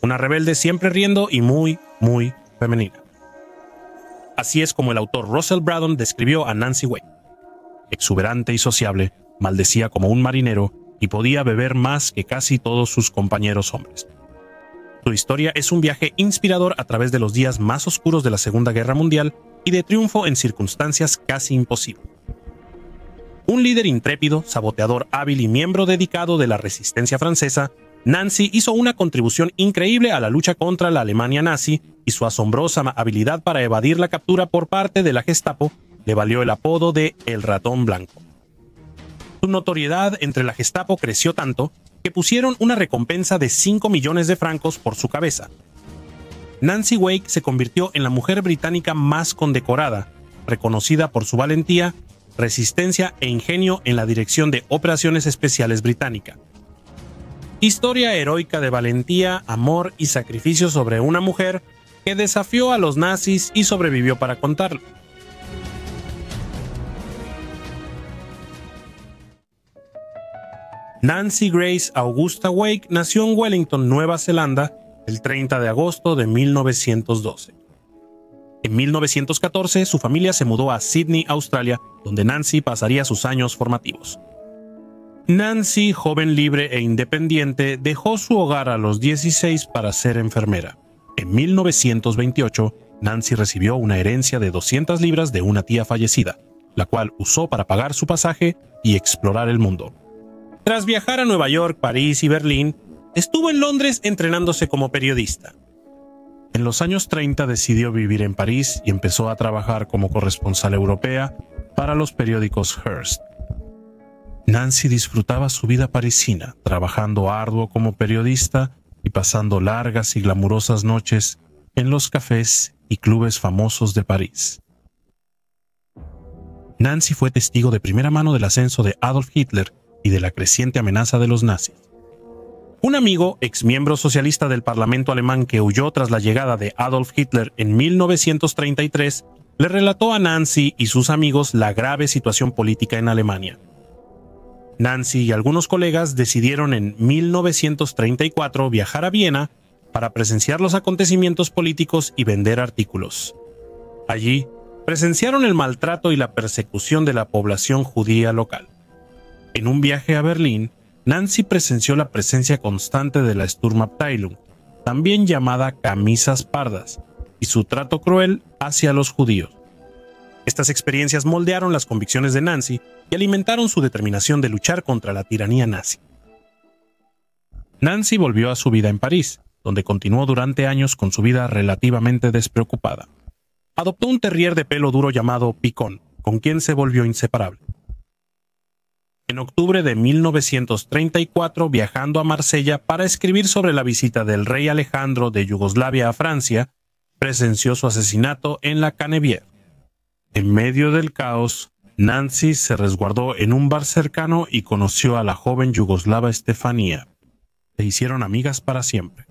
una rebelde siempre riendo y muy, muy femenina. Así es como el autor Russell Braddon describió a Nancy Wake. Exuberante y sociable, maldecía como un marinero y podía beber más que casi todos sus compañeros hombres. Su historia es un viaje inspirador a través de los días más oscuros de la Segunda Guerra Mundial y de triunfo en circunstancias casi imposibles. Un líder intrépido, saboteador hábil y miembro dedicado de la resistencia francesa, Nancy hizo una contribución increíble a la lucha contra la Alemania nazi y su asombrosa habilidad para evadir la captura por parte de la Gestapo le valió el apodo de El Ratón Blanco. Su notoriedad entre la Gestapo creció tanto que pusieron una recompensa de 5 millones de francos por su cabeza. Nancy Wake se convirtió en la mujer británica más condecorada, reconocida por su valentía, resistencia e ingenio en la dirección de operaciones especiales británica. Historia heroica de valentía, amor y sacrificio sobre una mujer que desafió a los nazis y sobrevivió para contarlo. Nancy Grace Augusta Wake nació en Wellington, Nueva Zelanda, el 30 de agosto de 1912. En 1914, su familia se mudó a Sydney, Australia, donde Nancy pasaría sus años formativos. Nancy, joven libre e independiente, dejó su hogar a los 16 para ser enfermera. En 1928, Nancy recibió una herencia de 200 libras de una tía fallecida, la cual usó para pagar su pasaje y explorar el mundo. Tras viajar a Nueva York, París y Berlín, estuvo en Londres entrenándose como periodista. En los años 30 decidió vivir en París y empezó a trabajar como corresponsal europea para los periódicos Hearst. Nancy disfrutaba su vida parisina, trabajando arduo como periodista y pasando largas y glamurosas noches en los cafés y clubes famosos de París. Nancy fue testigo de primera mano del ascenso de Adolf Hitler y de la creciente amenaza de los nazis. Un amigo, exmiembro socialista del Parlamento alemán que huyó tras la llegada de Adolf Hitler en 1933, le relató a Nancy y sus amigos la grave situación política en Alemania. Nancy y algunos colegas decidieron en 1934 viajar a Viena para presenciar los acontecimientos políticos y vender artículos. Allí, presenciaron el maltrato y la persecución de la población judía local. En un viaje a Berlín, Nancy presenció la presencia constante de la Sturmabteilung, también llamada camisas pardas, y su trato cruel hacia los judíos. Estas experiencias moldearon las convicciones de Nancy y alimentaron su determinación de luchar contra la tiranía nazi. Nancy volvió a su vida en París, donde continuó durante años con su vida relativamente despreocupada. Adoptó un terrier de pelo duro llamado Picón, con quien se volvió inseparable. En octubre de 1934, viajando a Marsella para escribir sobre la visita del rey Alejandro de Yugoslavia a Francia, presenció su asesinato en la Canebière. En medio del caos, Nancy se resguardó en un bar cercano y conoció a la joven yugoslava Estefanía. Se hicieron amigas para siempre.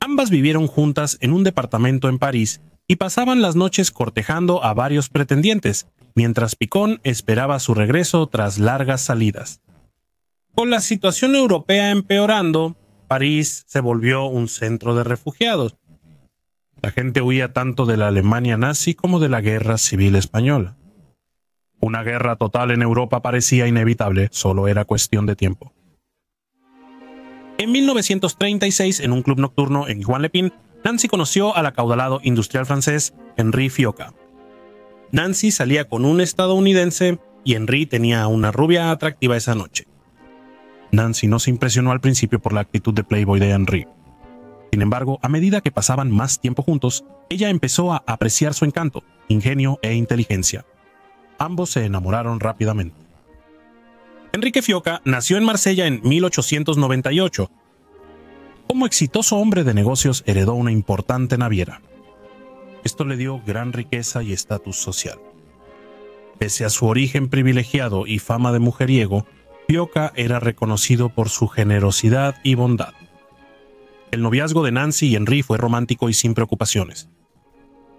Ambas vivieron juntas en un departamento en París y pasaban las noches cortejando a varios pretendientes, mientras Picón esperaba su regreso tras largas salidas. Con la situación europea empeorando, París se volvió un centro de refugiados. La gente huía tanto de la Alemania nazi como de la Guerra Civil Española. Una guerra total en Europa parecía inevitable, solo era cuestión de tiempo. En 1936, en un club nocturno en Juan-les-Pins, Nancy conoció al acaudalado industrial francés Henri Fioca. Nancy salía con un estadounidense y Henri tenía una rubia atractiva esa noche. Nancy no se impresionó al principio por la actitud de playboy de Henri. Sin embargo, a medida que pasaban más tiempo juntos, ella empezó a apreciar su encanto, ingenio e inteligencia. Ambos se enamoraron rápidamente. Enrique Fioca nació en Marsella en 1898. Como exitoso hombre de negocios, heredó una importante naviera. Esto le dio gran riqueza y estatus social. Pese a su origen privilegiado y fama de mujeriego, Fioca era reconocido por su generosidad y bondad. El noviazgo de Nancy y Henri fue romántico y sin preocupaciones.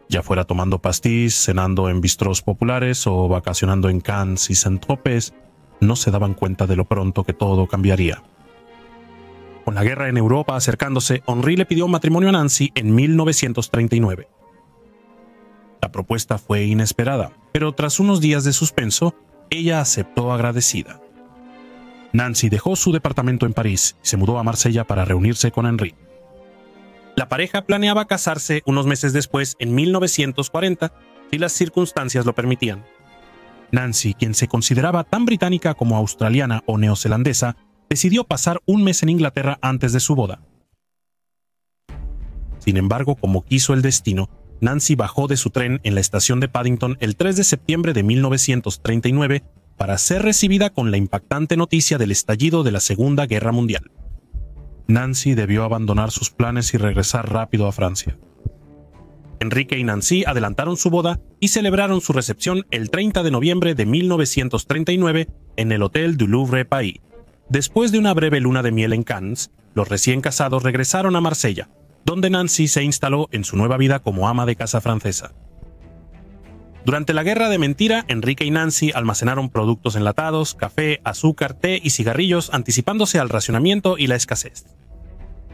Ya fuera tomando pastis, cenando en bistrós populares o vacacionando en Cannes y Saint-Tropez, no se daban cuenta de lo pronto que todo cambiaría. Con la guerra en Europa acercándose, Henri le pidió matrimonio a Nancy en 1939. La propuesta fue inesperada, pero tras unos días de suspenso, ella aceptó agradecida. Nancy dejó su departamento en París y se mudó a Marsella para reunirse con Henri. La pareja planeaba casarse unos meses después, en 1940, si las circunstancias lo permitían. Nancy, quien se consideraba tan británica como australiana o neozelandesa, decidió pasar un mes en Inglaterra antes de su boda. Sin embargo, como quiso el destino, Nancy bajó de su tren en la estación de Paddington el 3 de septiembre de 1939 para ser recibida con la impactante noticia del estallido de la Segunda Guerra Mundial. Nancy debió abandonar sus planes y regresar rápido a Francia. Enrique y Nancy adelantaron su boda y celebraron su recepción el 30 de noviembre de 1939 en el Hotel du Louvre Paris. Después de una breve luna de miel en Cannes, los recién casados regresaron a Marsella, donde Nancy se instaló en su nueva vida como ama de casa francesa. Durante la Guerra de Mentira, Enrique y Nancy almacenaron productos enlatados, café, azúcar, té y cigarrillos, anticipándose al racionamiento y la escasez.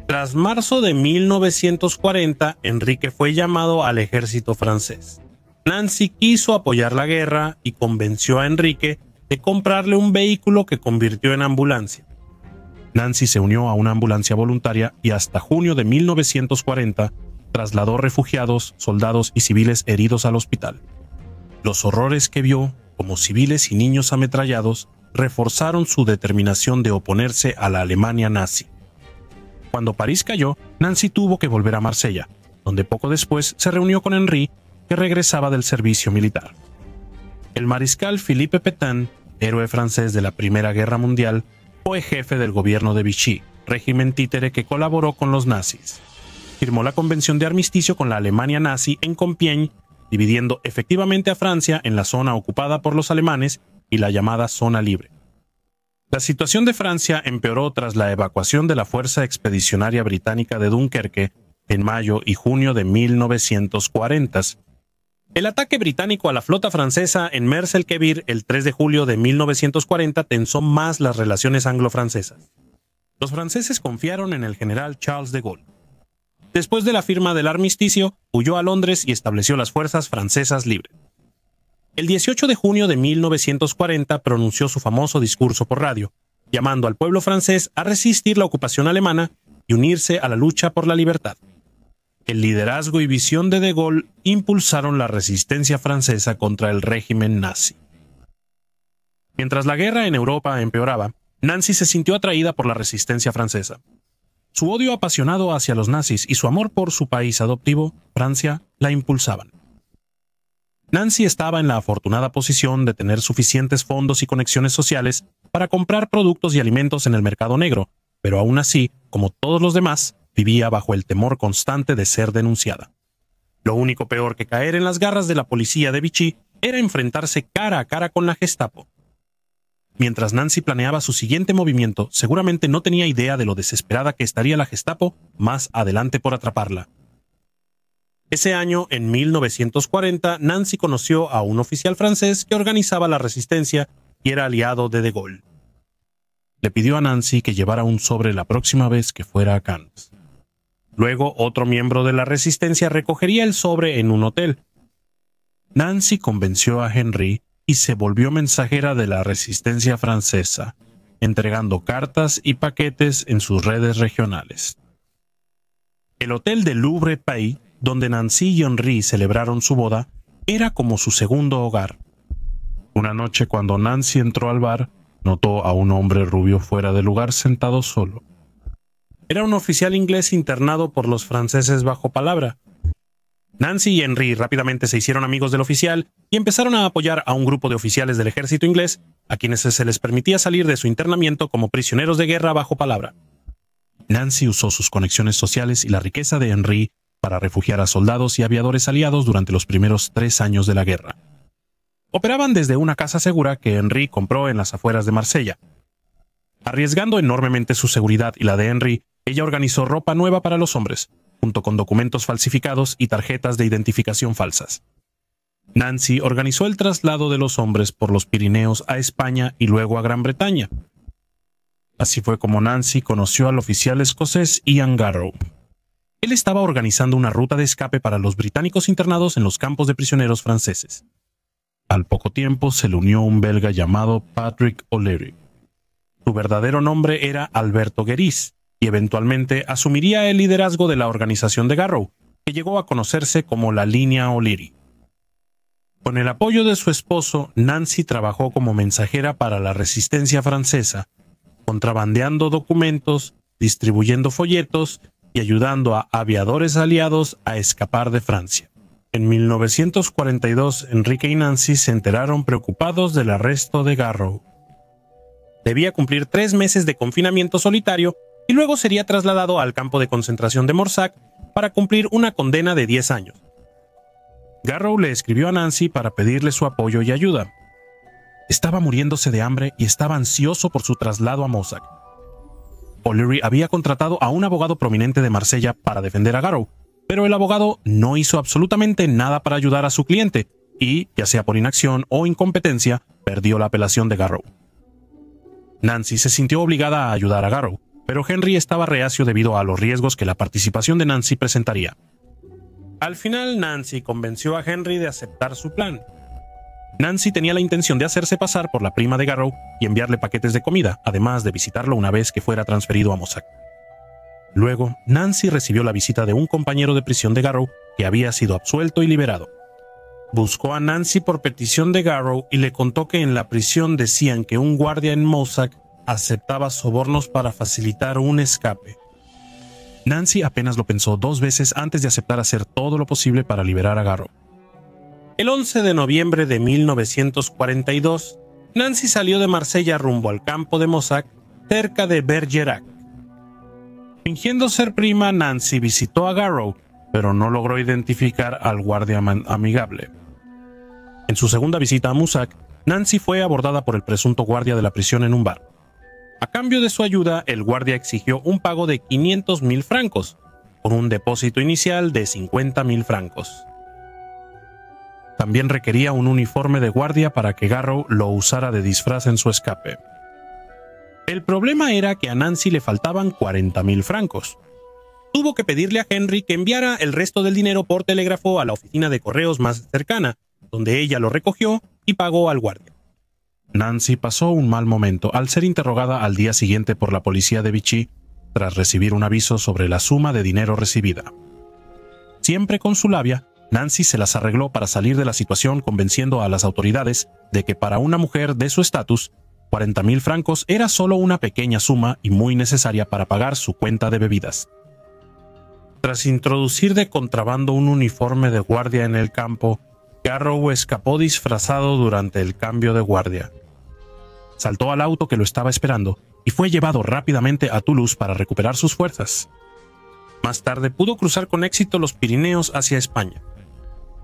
Tras marzo de 1940, Enrique fue llamado al ejército francés. Nancy quiso apoyar la guerra y convenció a Enrique de comprarle un vehículo que convirtió en ambulancia. Nancy se unió a una ambulancia voluntaria y hasta junio de 1940 trasladó refugiados, soldados y civiles heridos al hospital. Los horrores que vio, como civiles y niños ametrallados, reforzaron su determinación de oponerse a la Alemania nazi. Cuando París cayó, Nancy tuvo que volver a Marsella, donde poco después se reunió con Henri, que regresaba del servicio militar. El mariscal Philippe Pétain, héroe francés de la Primera Guerra Mundial, fue jefe del gobierno de Vichy, régimen títere que colaboró con los nazis. Firmó la convención de armisticio con la Alemania nazi en Compiègne, dividiendo efectivamente a Francia en la zona ocupada por los alemanes y la llamada zona libre. La situación de Francia empeoró tras la evacuación de la Fuerza Expedicionaria Británica de Dunkerque en mayo y junio de 1940. El ataque británico a la flota francesa en Mers el-Kébir el 3 de julio de 1940 tensó más las relaciones anglo-francesas. Los franceses confiaron en el general Charles de Gaulle. Después de la firma del armisticio, huyó a Londres y estableció las fuerzas francesas libres. El 18 de junio de 1940 pronunció su famoso discurso por radio, llamando al pueblo francés a resistir la ocupación alemana y unirse a la lucha por la libertad. El liderazgo y visión de Gaulle impulsaron la resistencia francesa contra el régimen nazi. Mientras la guerra en Europa empeoraba, Nancy se sintió atraída por la resistencia francesa. Su odio apasionado hacia los nazis y su amor por su país adoptivo, Francia, la impulsaban. Nancy estaba en la afortunada posición de tener suficientes fondos y conexiones sociales para comprar productos y alimentos en el mercado negro, pero aún así, como todos los demás, vivía bajo el temor constante de ser denunciada. Lo único peor que caer en las garras de la policía de Vichy era enfrentarse cara a cara con la Gestapo. Mientras Nancy planeaba su siguiente movimiento, seguramente no tenía idea de lo desesperada que estaría la Gestapo más adelante por atraparla. Ese año, en 1940, Nancy conoció a un oficial francés que organizaba la resistencia y era aliado de Gaulle. Le pidió a Nancy que llevara un sobre la próxima vez que fuera a Cannes. Luego, otro miembro de la resistencia recogería el sobre en un hotel. Nancy convenció a Henri y se volvió mensajera de la resistencia francesa, entregando cartas y paquetes en sus redes regionales. El Hotel del Louvre Paris, donde Nancy y Henri celebraron su boda, era como su segundo hogar. Una noche, cuando Nancy entró al bar, notó a un hombre rubio fuera de lugar sentado solo. Era un oficial inglés internado por los franceses bajo palabra. Nancy y Henri rápidamente se hicieron amigos del oficial y empezaron a apoyar a un grupo de oficiales del ejército inglés a quienes se les permitía salir de su internamiento como prisioneros de guerra bajo palabra. Nancy usó sus conexiones sociales y la riqueza de Henri para refugiar a soldados y aviadores aliados durante los primeros 3 años de la guerra. Operaban desde una casa segura que Henri compró en las afueras de Marsella. Arriesgando enormemente su seguridad y la de Henri, ella organizó ropa nueva para los hombres, junto con documentos falsificados y tarjetas de identificación falsas. Nancy organizó el traslado de los hombres por los Pirineos a España y luego a Gran Bretaña. Así fue como Nancy conoció al oficial escocés Ian Garrow. Él estaba organizando una ruta de escape para los británicos internados en los campos de prisioneros franceses. Al poco tiempo se le unió un belga llamado Patrick O'Leary. Su verdadero nombre era Alberto Gueris, y eventualmente asumiría el liderazgo de la organización de Garrow, que llegó a conocerse como la Línea O'Leary. Con el apoyo de su esposo, Nancy trabajó como mensajera para la resistencia francesa, contrabandeando documentos, distribuyendo folletos y ayudando a aviadores aliados a escapar de Francia. En 1942, Enrique y Nancy se enteraron preocupados del arresto de Garrow. Debía cumplir 3 meses de confinamiento solitario y luego sería trasladado al campo de concentración de Morssac para cumplir una condena de 10 años. Garrow le escribió a Nancy para pedirle su apoyo y ayuda. Estaba muriéndose de hambre y estaba ansioso por su traslado a Morssac. O'Leary había contratado a un abogado prominente de Marsella para defender a Garrow, pero el abogado no hizo absolutamente nada para ayudar a su cliente y, ya sea por inacción o incompetencia, perdió la apelación de Garrow. Nancy se sintió obligada a ayudar a Garrow, pero Henry estaba reacio debido a los riesgos que la participación de Nancy presentaría. Al final, Nancy convenció a Henry de aceptar su plan. Nancy tenía la intención de hacerse pasar por la prima de Garrow y enviarle paquetes de comida, además de visitarlo una vez que fuera transferido a Morssac. Luego, Nancy recibió la visita de un compañero de prisión de Garrow que había sido absuelto y liberado. Buscó a Nancy por petición de Garrow y le contó que en la prisión decían que un guardia en Morssac aceptaba sobornos para facilitar un escape. Nancy apenas lo pensó 2 veces antes de aceptar hacer todo lo posible para liberar a Garrow. El 11 de noviembre de 1942, Nancy salió de Marsella rumbo al campo de Morssac, cerca de Bergerac. Fingiendo ser prima, Nancy visitó a Garrow, pero no logró identificar al guardia amigable. En su segunda visita a Morssac, Nancy fue abordada por el presunto guardia de la prisión en un bar. A cambio de su ayuda, el guardia exigió un pago de 500.000 francos, por un depósito inicial de 50.000 francos. También requería un uniforme de guardia para que Garrow lo usara de disfraz en su escape. El problema era que a Nancy le faltaban 40.000 francos. Tuvo que pedirle a Henry que enviara el resto del dinero por telégrafo a la oficina de correos más cercana, donde ella lo recogió y pagó al guardia. Nancy pasó un mal momento al ser interrogada al día siguiente por la policía de Vichy tras recibir un aviso sobre la suma de dinero recibida. Siempre con su labia, Nancy se las arregló para salir de la situación convenciendo a las autoridades de que para una mujer de su estatus, 40.000 francos era solo una pequeña suma y muy necesaria para pagar su cuenta de bebidas. Tras introducir de contrabando un uniforme de guardia en el campo, Garrow escapó disfrazado durante el cambio de guardia. Saltó al auto que lo estaba esperando y fue llevado rápidamente a Toulouse para recuperar sus fuerzas. Más tarde pudo cruzar con éxito los Pirineos hacia España.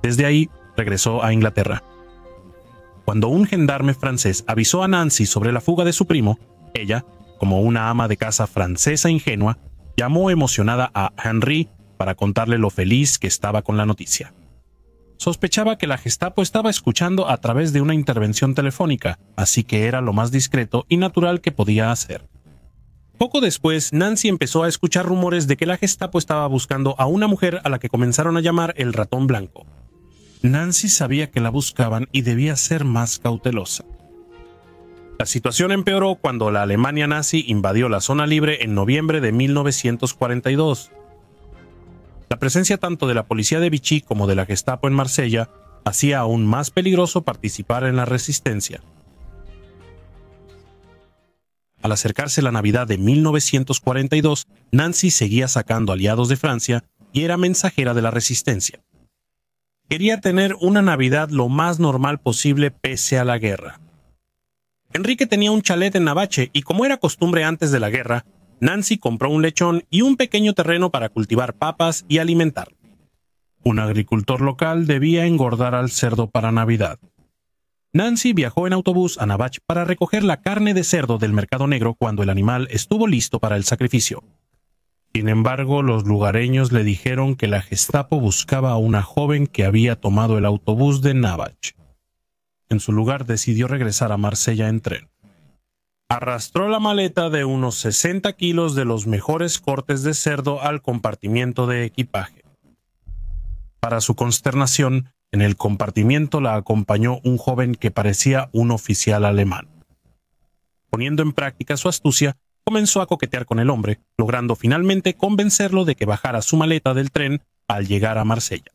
Desde ahí regresó a Inglaterra. Cuando un gendarme francés avisó a Nancy sobre la fuga de su primo, ella, como una ama de casa francesa ingenua, llamó emocionada a Henry para contarle lo feliz que estaba con la noticia. Sospechaba que la Gestapo estaba escuchando a través de una intervención telefónica, así que era lo más discreto y natural que podía hacer. Poco después, Nancy empezó a escuchar rumores de que la Gestapo estaba buscando a una mujer a la que comenzaron a llamar el ratón blanco. Nancy sabía que la buscaban y debía ser más cautelosa. La situación empeoró cuando la Alemania nazi invadió la zona libre en noviembre de 1942. La presencia tanto de la policía de Vichy como de la Gestapo en Marsella hacía aún más peligroso participar en la resistencia. Al acercarse la Navidad de 1942, Nancy seguía sacando aliados de Francia y era mensajera de la resistencia. Quería tener una Navidad lo más normal posible pese a la guerra. Enrique tenía un chalet en Navache y, como era costumbre antes de la guerra, Nancy compró un lechón y un pequeño terreno para cultivar papas y alimentarlo. Un agricultor local debía engordar al cerdo para Navidad. Nancy viajó en autobús a Navache para recoger la carne de cerdo del mercado negro cuando el animal estuvo listo para el sacrificio. Sin embargo, los lugareños le dijeron que la Gestapo buscaba a una joven que había tomado el autobús de Navache. En su lugar decidió regresar a Marsella en tren. Arrastró la maleta de unos 60 kilos de los mejores cortes de cerdo al compartimiento de equipaje. Para su consternación, en el compartimiento la acompañó un joven que parecía un oficial alemán. Poniendo en práctica su astucia, comenzó a coquetear con el hombre, logrando finalmente convencerlo de que bajara su maleta del tren al llegar a Marsella.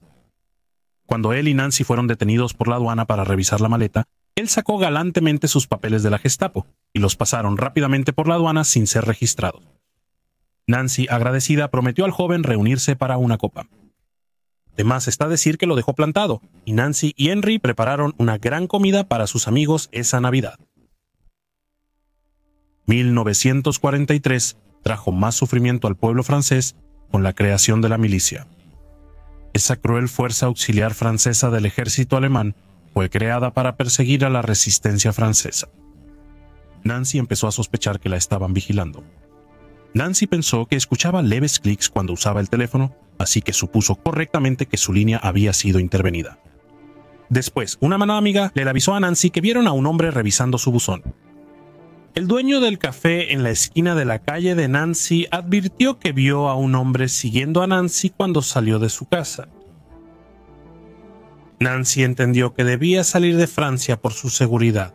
Cuando él y Nancy fueron detenidos por la aduana para revisar la maleta, él sacó galantemente sus papeles de la Gestapo y los pasaron rápidamente por la aduana sin ser registrados. Nancy, agradecida, prometió al joven reunirse para una copa. De más está decir que lo dejó plantado, y Nancy y Henry prepararon una gran comida para sus amigos esa Navidad. 1943 trajo más sufrimiento al pueblo francés con la creación de la milicia. Esa cruel fuerza auxiliar francesa del ejército alemán fue creada para perseguir a la resistencia francesa. Nancy empezó a sospechar que la estaban vigilando. Nancy pensó que escuchaba leves clics cuando usaba el teléfono, así que supuso correctamente que su línea había sido intervenida. Después, una mano amiga le avisó a Nancy que vieron a un hombre revisando su buzón. El dueño del café en la esquina de la calle de Nancy advirtió que vio a un hombre siguiendo a Nancy cuando salió de su casa. Nancy entendió que debía salir de Francia por su seguridad.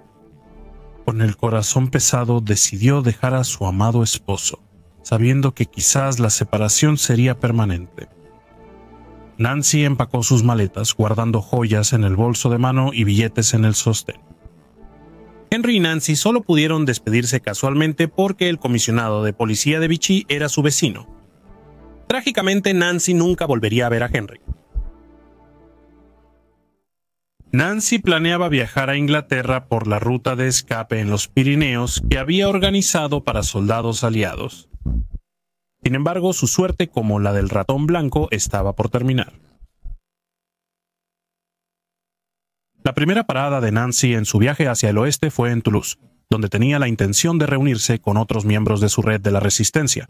Con el corazón pesado decidió dejar a su amado esposo, sabiendo que quizás la separación sería permanente. Nancy empacó sus maletas, guardando joyas en el bolso de mano y billetes en el sostén. Henry y Nancy solo pudieron despedirse casualmente porque el comisionado de policía de Vichy era su vecino. Trágicamente, Nancy nunca volvería a ver a Henry. Nancy planeaba viajar a Inglaterra por la ruta de escape en los Pirineos que había organizado para soldados aliados. Sin embargo, su suerte, como la del ratón blanco, estaba por terminar. La primera parada de Nancy en su viaje hacia el oeste fue en Toulouse, donde tenía la intención de reunirse con otros miembros de su red de la resistencia.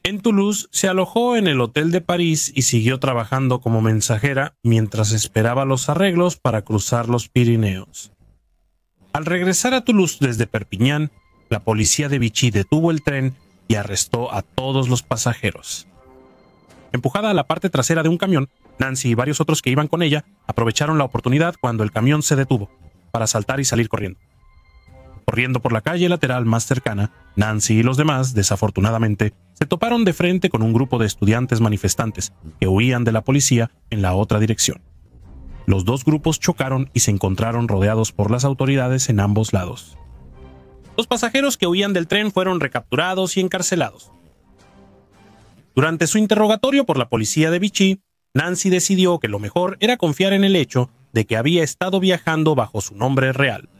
En Toulouse se alojó en el Hotel de París y siguió trabajando como mensajera mientras esperaba los arreglos para cruzar los Pirineos. Al regresar a Toulouse desde Perpiñán, la policía de Vichy detuvo el tren y arrestó a todos los pasajeros. Empujada a la parte trasera de un camión, Nancy y varios otros que iban con ella aprovecharon la oportunidad cuando el camión se detuvo para saltar y salir corriendo. Corriendo por la calle lateral más cercana, Nancy y los demás, desafortunadamente, se toparon de frente con un grupo de estudiantes manifestantes que huían de la policía en la otra dirección. Los dos grupos chocaron y se encontraron rodeados por las autoridades en ambos lados. Los pasajeros que huían del tren fueron recapturados y encarcelados. Durante su interrogatorio por la policía de Vichy, Nancy decidió que lo mejor era confiar en el hecho de que había estado viajando bajo su nombre real.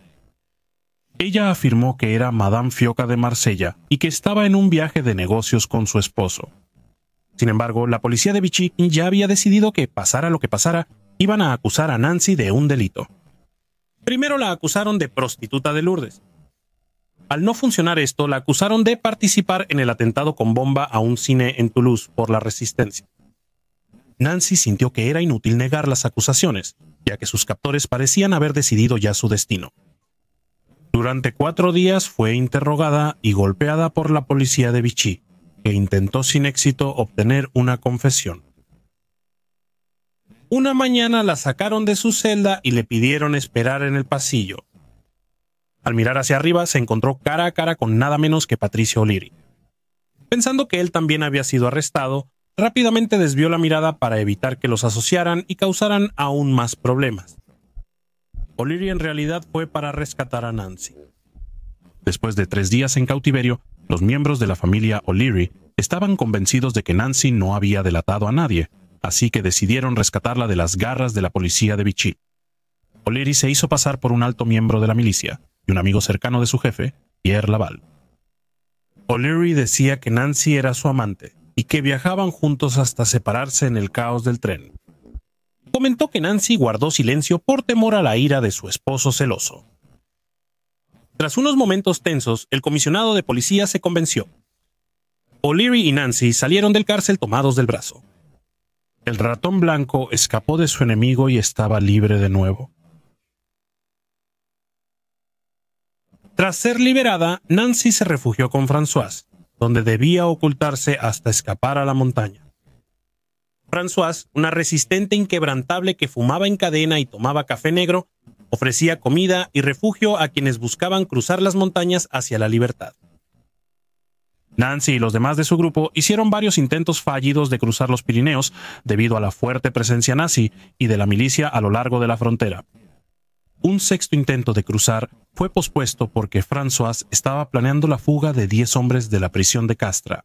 Ella afirmó que era Madame Fioca de Marsella y que estaba en un viaje de negocios con su esposo. Sin embargo, la policía de Vichy ya había decidido que, pasara lo que pasara, iban a acusar a Nancy de un delito. Primero la acusaron de prostituta de Lourdes. Al no funcionar esto, la acusaron de participar en el atentado con bomba a un cine en Toulouse por la resistencia. Nancy sintió que era inútil negar las acusaciones, ya que sus captores parecían haber decidido ya su destino. Durante 4 días fue interrogada y golpeada por la policía de Vichy, que intentó sin éxito obtener una confesión. Una mañana la sacaron de su celda y le pidieron esperar en el pasillo. Al mirar hacia arriba se encontró cara a cara con nada menos que Patricio O'Leary. Pensando que él también había sido arrestado, rápidamente desvió la mirada para evitar que los asociaran y causaran aún más problemas. O'Leary en realidad fue para rescatar a Nancy. Después de 3 días en cautiverio, los miembros de la familia O'Leary estaban convencidos de que Nancy no había delatado a nadie, así que decidieron rescatarla de las garras de la policía de Vichy. O'Leary se hizo pasar por un alto miembro de la milicia y un amigo cercano de su jefe, Pierre Laval. O'Leary decía que Nancy era su amante y que viajaban juntos hasta separarse en el caos del tren. Comentó que Nancy guardó silencio por temor a la ira de su esposo celoso. Tras unos momentos tensos, el comisionado de policía se convenció. O'Leary y Nancy salieron del cárcel tomados del brazo. El ratón blanco escapó de su enemigo y estaba libre de nuevo. Tras ser liberada, Nancy se refugió con Françoise, donde debía ocultarse hasta escapar a la montaña. Françoise, una resistente inquebrantable que fumaba en cadena y tomaba café negro, ofrecía comida y refugio a quienes buscaban cruzar las montañas hacia la libertad. Nancy y los demás de su grupo hicieron varios intentos fallidos de cruzar los Pirineos debido a la fuerte presencia nazi y de la milicia a lo largo de la frontera. Un sexto intento de cruzar fue pospuesto porque Françoise estaba planeando la fuga de 10 hombres de la prisión de Castres.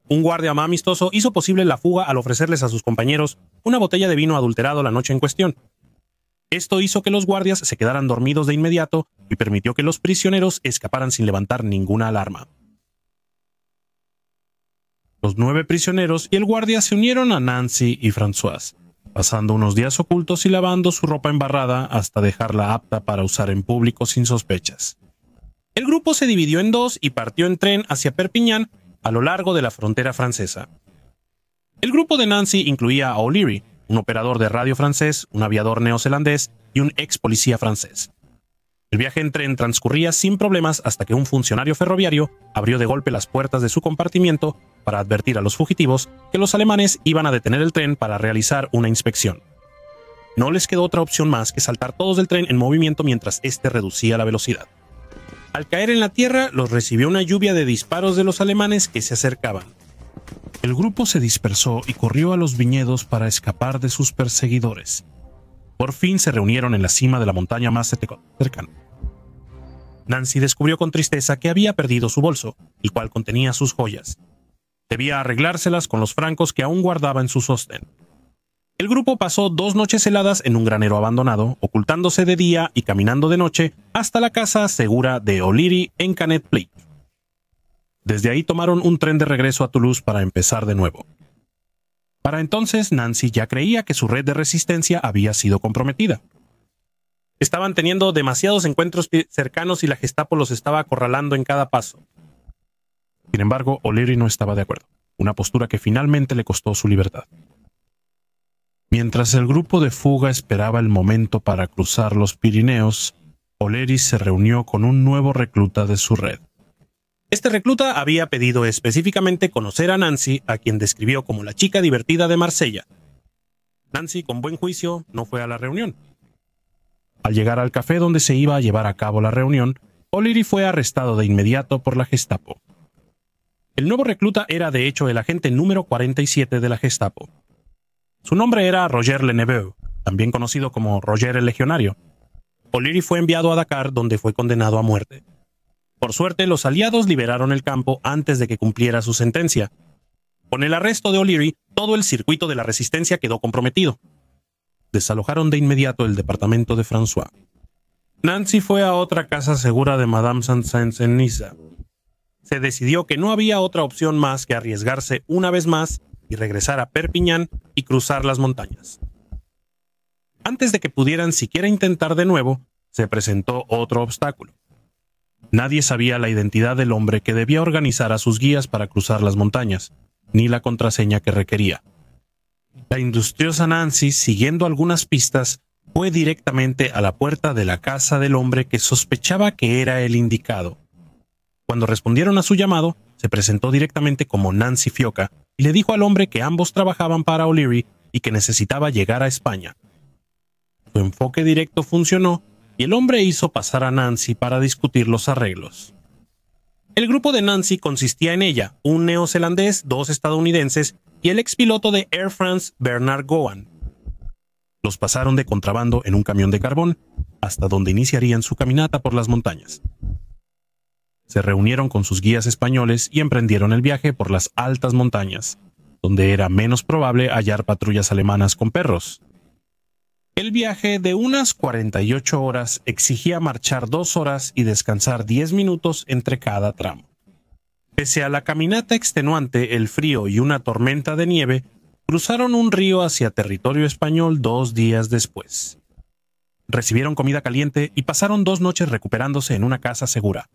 Un guardia más amistoso hizo posible la fuga al ofrecerles a sus compañeros una botella de vino adulterado la noche en cuestión. Esto hizo que los guardias se quedaran dormidos de inmediato y permitió que los prisioneros escaparan sin levantar ninguna alarma. Los 9 prisioneros y el guardia se unieron a Nancy y Françoise, pasando unos días ocultos y lavando su ropa embarrada hasta dejarla apta para usar en público sin sospechas. El grupo se dividió en 2 y partió en tren hacia Perpiñán a lo largo de la frontera francesa. El grupo de Nancy incluía a O'Leary, un operador de radio francés, un aviador neozelandés y un ex policía francés. El viaje en tren transcurría sin problemas hasta que un funcionario ferroviario abrió de golpe las puertas de su compartimiento para advertir a los fugitivos que los alemanes iban a detener el tren para realizar una inspección. No les quedó otra opción más que saltar todos del tren en movimiento mientras éste reducía la velocidad. Al caer en la tierra, los recibió una lluvia de disparos de los alemanes que se acercaban. El grupo se dispersó y corrió a los viñedos para escapar de sus perseguidores. Por fin se reunieron en la cima de la montaña más cercana. Nancy descubrió con tristeza que había perdido su bolso, el cual contenía sus joyas. Debía arreglárselas con los francos que aún guardaba en su sostén. El grupo pasó 2 noches heladas en un granero abandonado, ocultándose de día y caminando de noche hasta la casa segura de O'Leary en Canet-Plat. Desde ahí tomaron un tren de regreso a Toulouse para empezar de nuevo. Para entonces, Nancy ya creía que su red de resistencia había sido comprometida. Estaban teniendo demasiados encuentros cercanos y la Gestapo los estaba acorralando en cada paso. Sin embargo, O'Leary no estaba de acuerdo, una postura que finalmente le costó su libertad. Mientras el grupo de fuga esperaba el momento para cruzar los Pirineos, O'Leary se reunió con un nuevo recluta de su red. Este recluta había pedido específicamente conocer a Nancy, a quien describió como la chica divertida de Marsella. Nancy, con buen juicio, no fue a la reunión. Al llegar al café donde se iba a llevar a cabo la reunión, O'Leary fue arrestado de inmediato por la Gestapo. El nuevo recluta era de hecho el agente número 47 de la Gestapo. Su nombre era Roger Leneveux, también conocido como Roger el Legionario. O'Leary fue enviado a Dakar, donde fue condenado a muerte. Por suerte, los aliados liberaron el campo antes de que cumpliera su sentencia. Con el arresto de O'Leary, todo el circuito de la resistencia quedó comprometido. Desalojaron de inmediato el departamento de François. Nancy fue a otra casa segura de Madame Saint-Saëns en Niza. Se decidió que no había otra opción más que arriesgarse una vez más y regresar a Perpiñán y cruzar las montañas. Antes de que pudieran siquiera intentar de nuevo, se presentó otro obstáculo. Nadie sabía la identidad del hombre que debía organizar a sus guías para cruzar las montañas, ni la contraseña que requería. La industriosa Nancy, siguiendo algunas pistas, fue directamente a la puerta de la casa del hombre que sospechaba que era el indicado. Cuando respondieron a su llamado, se presentó directamente como Nancy Fioca y le dijo al hombre que ambos trabajaban para O'Leary y que necesitaba llegar a España. Su enfoque directo funcionó y el hombre hizo pasar a Nancy para discutir los arreglos. El grupo de Nancy consistía en ella, un neozelandés, 2 estadounidenses y el expiloto de Air France Bernard Gowan. Los pasaron de contrabando en un camión de carbón hasta donde iniciarían su caminata por las montañas. Se reunieron con sus guías españoles y emprendieron el viaje por las altas montañas, donde era menos probable hallar patrullas alemanas con perros. El viaje de unas 48 horas exigía marchar 2 horas y descansar 10 minutos entre cada tramo. Pese a la caminata extenuante, el frío y una tormenta de nieve, cruzaron un río hacia territorio español 2 días después. Recibieron comida caliente y pasaron 2 noches recuperándose en una casa segura.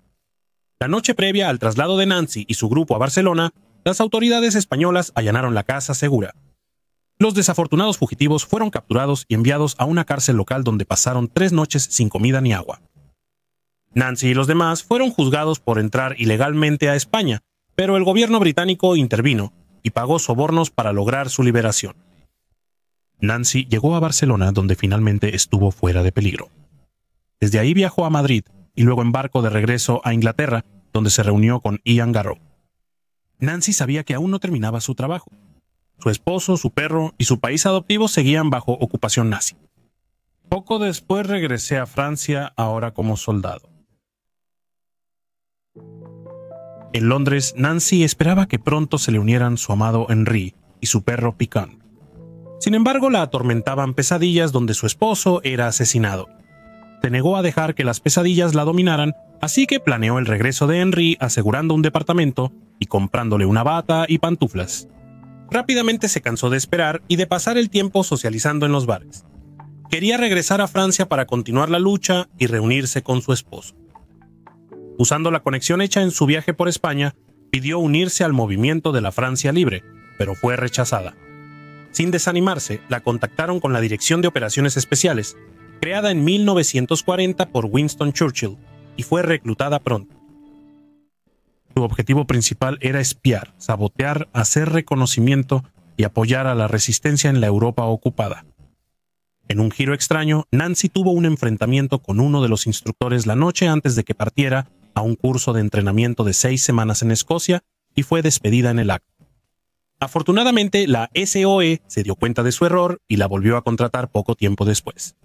La noche previa al traslado de Nancy y su grupo a Barcelona, las autoridades españolas allanaron la casa segura. Los desafortunados fugitivos fueron capturados y enviados a una cárcel local donde pasaron 3 noches sin comida ni agua. Nancy y los demás fueron juzgados por entrar ilegalmente a España, pero el gobierno británico intervino y pagó sobornos para lograr su liberación. Nancy llegó a Barcelona, donde finalmente estuvo fuera de peligro. Desde ahí viajó a Madrid y luego en barco de regreso a Inglaterra, donde se reunió con Ian Garrow. Nancy sabía que aún no terminaba su trabajo. Su esposo, su perro y su país adoptivo seguían bajo ocupación nazi. Poco después regresé a Francia, ahora como soldado. En Londres, Nancy esperaba que pronto se le unieran su amado Henri y su perro Picon. Sin embargo, la atormentaban pesadillas donde su esposo era asesinado. Se negó a dejar que las pesadillas la dominaran, así que planeó el regreso de Henri asegurando un departamento y comprándole una bata y pantuflas. Rápidamente se cansó de esperar y de pasar el tiempo socializando en los bares. Quería regresar a Francia para continuar la lucha y reunirse con su esposo. Usando la conexión hecha en su viaje por España, pidió unirse al movimiento de la Francia Libre, pero fue rechazada. Sin desanimarse, la contactaron con la Dirección de Operaciones Especiales, creada en 1940 por Winston Churchill, y fue reclutada pronto. Su objetivo principal era espiar, sabotear, hacer reconocimiento y apoyar a la resistencia en la Europa ocupada. En un giro extraño, Nancy tuvo un enfrentamiento con uno de los instructores la noche antes de que partiera a un curso de entrenamiento de 6 semanas en Escocia y fue despedida en el acto. Afortunadamente, la SOE se dio cuenta de su error y la volvió a contratar poco tiempo después.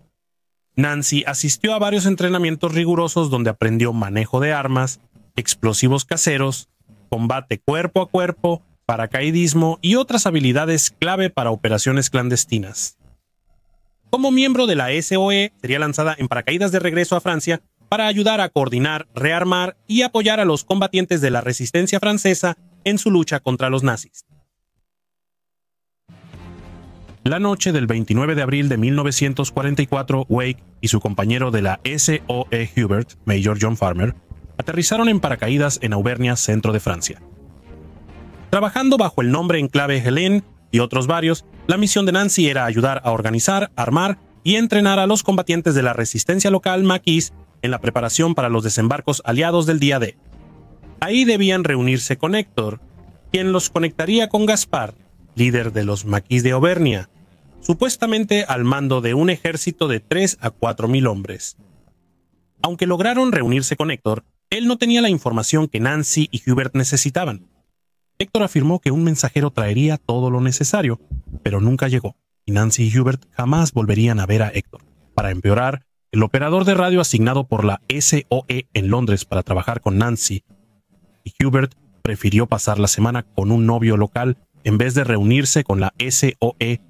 Nancy asistió a varios entrenamientos rigurosos donde aprendió manejo de armas, explosivos caseros, combate cuerpo a cuerpo, paracaidismo y otras habilidades clave para operaciones clandestinas. Como miembro de la SOE, sería lanzada en paracaídas de regreso a Francia para ayudar a coordinar, rearmar y apoyar a los combatientes de la resistencia francesa en su lucha contra los nazis. La noche del 29 de abril de 1944, Wake y su compañero de la SOE Hubert, Major John Farmer, aterrizaron en paracaídas en Auvernia, centro de Francia. Trabajando bajo el nombre en clave Helene y otros varios, la misión de Nancy era ayudar a organizar, armar y entrenar a los combatientes de la resistencia local maquis en la preparación para los desembarcos aliados del día D. Ahí debían reunirse con Héctor, quien los conectaría con Gaspar, líder de los maquis de Auvernia, supuestamente al mando de un ejército de 3 a 4 mil hombres. Aunque lograron reunirse con Héctor, él no tenía la información que Nancy y Hubert necesitaban. Héctor afirmó que un mensajero traería todo lo necesario, pero nunca llegó, y Nancy y Hubert jamás volverían a ver a Héctor. Para empeorar, el operador de radio asignado por la SOE en Londres para trabajar con Nancy y Hubert prefirió pasar la semana con un novio local en vez de reunirse con la SOE.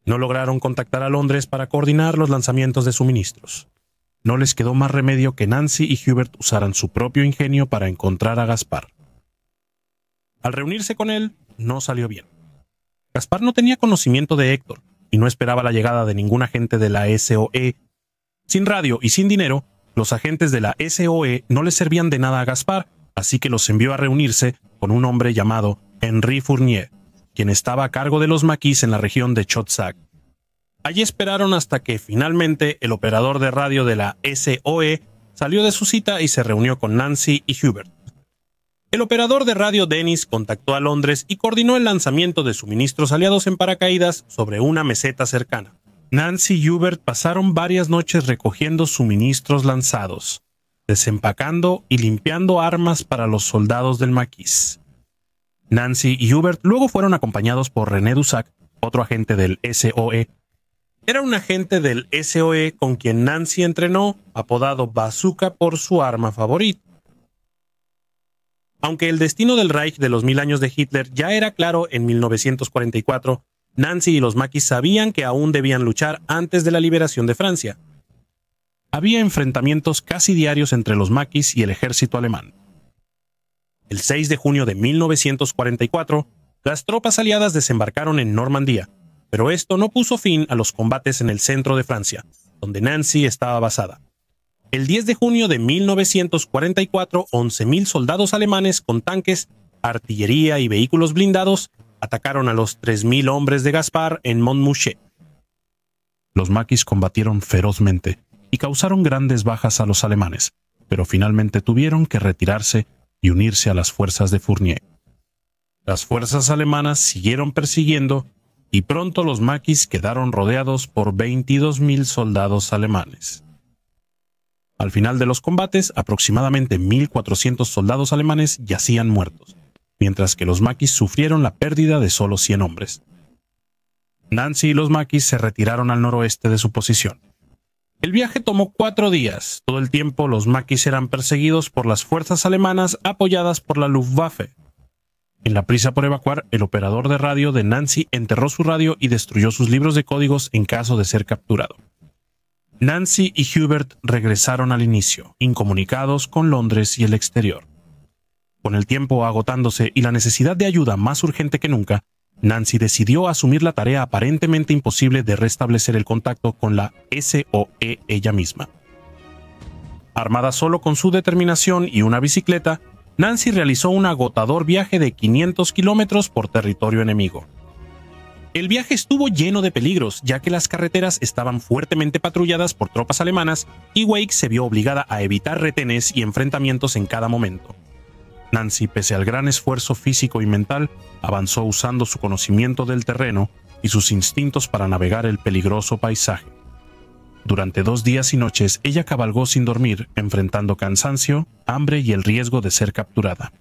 No lograron contactar a Londres para coordinar los lanzamientos de suministros. No les quedó más remedio que Nancy y Hubert usaran su propio ingenio para encontrar a Gaspar. Al reunirse con él, no salió bien. Gaspar no tenía conocimiento de Héctor y no esperaba la llegada de ningún agente de la SOE. Sin radio y sin dinero, los agentes de la SOE no le servían de nada a Gaspar, así que los envió a reunirse con un hombre llamado Henri Fournier, quien estaba a cargo de los maquis en la región de Chotzac. Allí esperaron hasta que finalmente el operador de radio de la SOE salió de su cita y se reunió con Nancy y Hubert. El operador de radio Dennis contactó a Londres y coordinó el lanzamiento de suministros aliados en paracaídas sobre una meseta cercana. Nancy y Hubert pasaron varias noches recogiendo suministros lanzados, desempacando y limpiando armas para los soldados del maquis. Nancy y Hubert luego fueron acompañados por René Dussac, otro agente del SOE. Era un agente del SOE con quien Nancy entrenó, apodado Bazooka por su arma favorita. Aunque el destino del Reich de los 1000 años de Hitler ya era claro en 1944, Nancy y los maquis sabían que aún debían luchar antes de la liberación de Francia. Había enfrentamientos casi diarios entre los maquis y el ejército alemán. El 6 de junio de 1944, las tropas aliadas desembarcaron en Normandía, pero esto no puso fin a los combates en el centro de Francia, donde Nancy estaba basada. El 10 de junio de 1944, 11.000 soldados alemanes con tanques, artillería y vehículos blindados atacaron a los 3.000 hombres de Gaspar en Montmouchet. Los maquis combatieron ferozmente y causaron grandes bajas a los alemanes, pero finalmente tuvieron que retirarse y unirse a las fuerzas de Fournier. Las fuerzas alemanas siguieron persiguiendo y pronto los maquis quedaron rodeados por 22.000 soldados alemanes. Al final de los combates, aproximadamente 1.400 soldados alemanes yacían muertos, mientras que los maquis sufrieron la pérdida de solo 100 hombres. Nancy y los maquis se retiraron al noroeste de su posición. El viaje tomó 4 días. Todo el tiempo los maquis eran perseguidos por las fuerzas alemanas apoyadas por la Luftwaffe. En la prisa por evacuar, el operador de radio de Nancy enterró su radio y destruyó sus libros de códigos en caso de ser capturado. Nancy y Hubert regresaron al inicio, incomunicados con Londres y el exterior. Con el tiempo agotándose y la necesidad de ayuda más urgente que nunca, Nancy decidió asumir la tarea aparentemente imposible de restablecer el contacto con la SOE ella misma. Armada solo con su determinación y una bicicleta, Nancy realizó un agotador viaje de 500 kilómetros por territorio enemigo. El viaje estuvo lleno de peligros, ya que las carreteras estaban fuertemente patrulladas por tropas alemanas y Wake se vio obligada a evitar retenes y enfrentamientos en cada momento. Nancy, pese al gran esfuerzo físico y mental, avanzó usando su conocimiento del terreno y sus instintos para navegar el peligroso paisaje. Durante 2 días y noches, ella cabalgó sin dormir, enfrentando cansancio, hambre y el riesgo de ser capturada.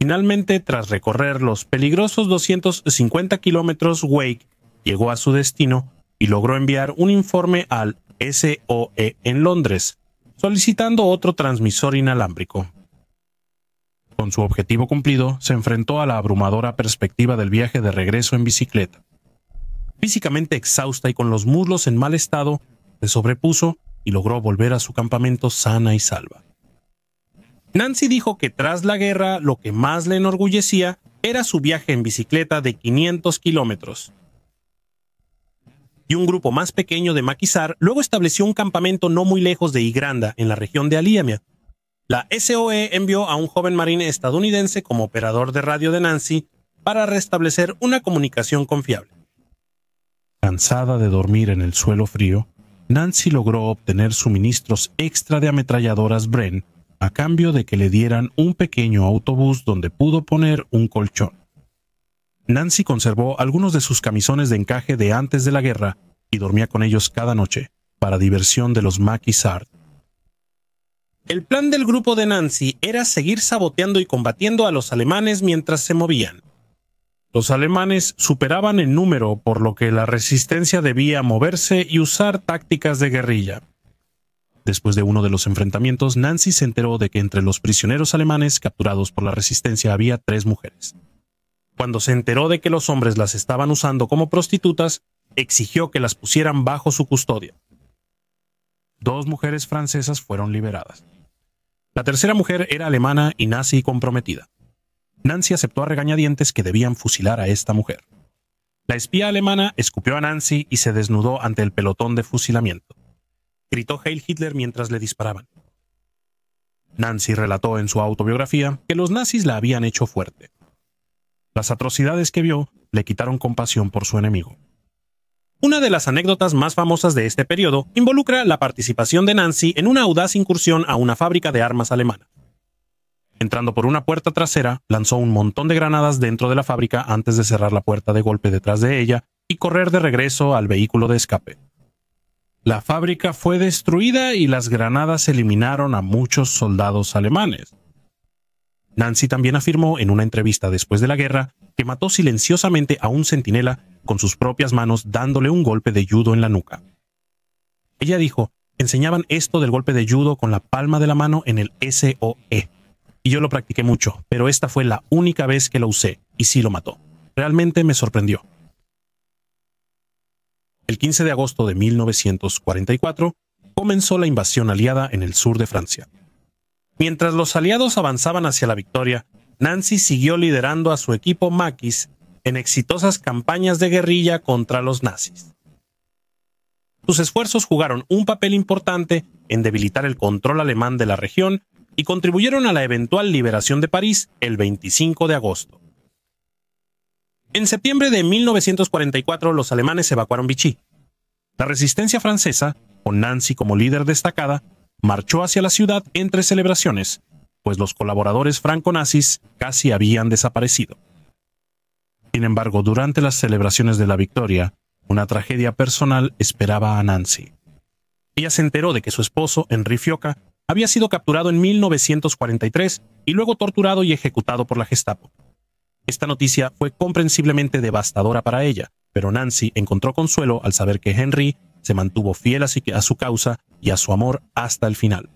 Finalmente, tras recorrer los peligrosos 250 kilómetros, Wake llegó a su destino y logró enviar un informe al SOE en Londres, solicitando otro transmisor inalámbrico. Con su objetivo cumplido, se enfrentó a la abrumadora perspectiva del viaje de regreso en bicicleta. Físicamente exhausta y con los muslos en mal estado, se sobrepuso y logró volver a su campamento sana y salva. Nancy dijo que tras la guerra lo que más le enorgullecía era su viaje en bicicleta de 500 kilómetros. Y un grupo más pequeño de maquisar luego estableció un campamento no muy lejos de Igranda, en la región de Aliamia. La SOE envió a un joven marine estadounidense como operador de radio de Nancy para restablecer una comunicación confiable. Cansada de dormir en el suelo frío, Nancy logró obtener suministros extra de ametralladoras Bren a cambio de que le dieran un pequeño autobús donde pudo poner un colchón. Nancy conservó algunos de sus camisones de encaje de antes de la guerra y dormía con ellos cada noche, para diversión de los maquisards. El plan del grupo de Nancy era seguir saboteando y combatiendo a los alemanes mientras se movían. Los alemanes superaban en número, por lo que la resistencia debía moverse y usar tácticas de guerrilla. Después de uno de los enfrentamientos, Nancy se enteró de que entre los prisioneros alemanes capturados por la resistencia había 3 mujeres. Cuando se enteró de que los hombres las estaban usando como prostitutas, exigió que las pusieran bajo su custodia. 2 mujeres francesas fueron liberadas. La tercera mujer era alemana y nazi comprometida. Nancy aceptó a regañadientes que debían fusilar a esta mujer. La espía alemana escupió a Nancy y se desnudó ante el pelotón de fusilamiento. Gritó Heil Hitler mientras le disparaban. Nancy relató en su autobiografía que los nazis la habían hecho fuerte. Las atrocidades que vio le quitaron compasión por su enemigo. Una de las anécdotas más famosas de este periodo involucra la participación de Nancy en una audaz incursión a una fábrica de armas alemana. Entrando por una puerta trasera, lanzó un montón de granadas dentro de la fábrica antes de cerrar la puerta de golpe detrás de ella y correr de regreso al vehículo de escape. La fábrica fue destruida y las granadas eliminaron a muchos soldados alemanes. Nancy también afirmó en una entrevista después de la guerra que mató silenciosamente a un centinela con sus propias manos dándole un golpe de judo en la nuca. Ella dijo, enseñaban esto del golpe de judo con la palma de la mano en el SOE. Y yo lo practiqué mucho, pero esta fue la única vez que lo usé, y sí lo mató. Realmente me sorprendió. El 15 de agosto de 1944 comenzó la invasión aliada en el sur de Francia. Mientras los aliados avanzaban hacia la victoria, Nancy siguió liderando a su equipo maquis en exitosas campañas de guerrilla contra los nazis. Sus esfuerzos jugaron un papel importante en debilitar el control alemán de la región y contribuyeron a la eventual liberación de París el 25 de agosto. En septiembre de 1944 los alemanes evacuaron Vichy. La resistencia francesa, con Nancy como líder destacada, marchó hacia la ciudad entre celebraciones, pues los colaboradores franco-nazis casi habían desaparecido. Sin embargo, durante las celebraciones de la victoria, una tragedia personal esperaba a Nancy. Ella se enteró de que su esposo, Henri Fioca, había sido capturado en 1943 y luego torturado y ejecutado por la Gestapo. Esta noticia fue comprensiblemente devastadora para ella, pero Nancy encontró consuelo al saber que Henry se mantuvo fiel a su causa y a su amor hasta el final.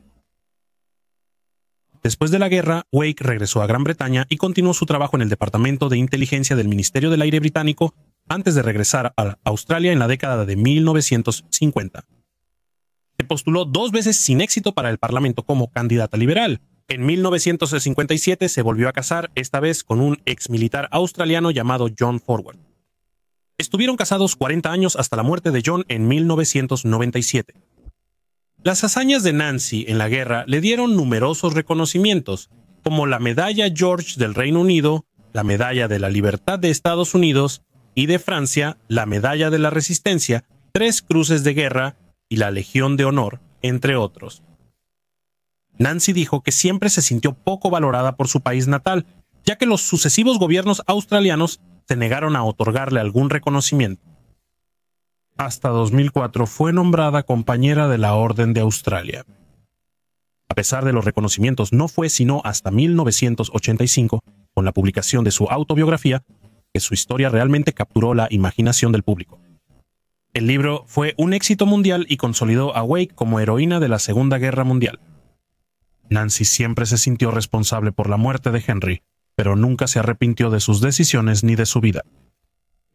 Después de la guerra, Wake regresó a Gran Bretaña y continuó su trabajo en el Departamento de Inteligencia del Ministerio del Aire británico antes de regresar a Australia en la década de 1950. Se postuló 2 veces sin éxito para el Parlamento como candidata liberal. En 1957 se volvió a casar, esta vez con un exmilitar australiano llamado John Forward. Estuvieron casados 40 años hasta la muerte de John en 1997. Las hazañas de Nancy en la guerra le dieron numerosos reconocimientos, como la Medalla George del Reino Unido, la Medalla de la Libertad de Estados Unidos y de Francia, la Medalla de la Resistencia, 3 Cruces de Guerra y la Legión de Honor, entre otros. Nancy dijo que siempre se sintió poco valorada por su país natal, ya que los sucesivos gobiernos australianos se negaron a otorgarle algún reconocimiento. Hasta 2004 fue nombrada compañera de la Orden de Australia. A pesar de los reconocimientos, no fue sino hasta 1985, con la publicación de su autobiografía, que su historia realmente capturó la imaginación del público. El libro fue un éxito mundial y consolidó a Wake como heroína de la Segunda Guerra Mundial. Nancy siempre se sintió responsable por la muerte de Henry, pero nunca se arrepintió de sus decisiones ni de su vida.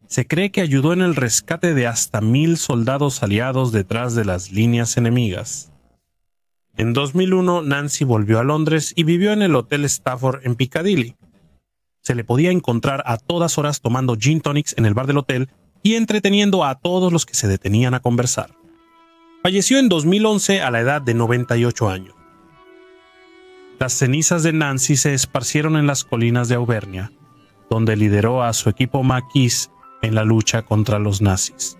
Se cree que ayudó en el rescate de hasta 1000 soldados aliados detrás de las líneas enemigas. En 2001, Nancy volvió a Londres y vivió en el Hotel Stafford en Piccadilly. Se le podía encontrar a todas horas tomando gin tonics en el bar del hotel y entreteniendo a todos los que se detenían a conversar. Falleció en 2011 a la edad de 98 años. Las cenizas de Nancy se esparcieron en las colinas de Auvernia, donde lideró a su equipo maquis en la lucha contra los nazis.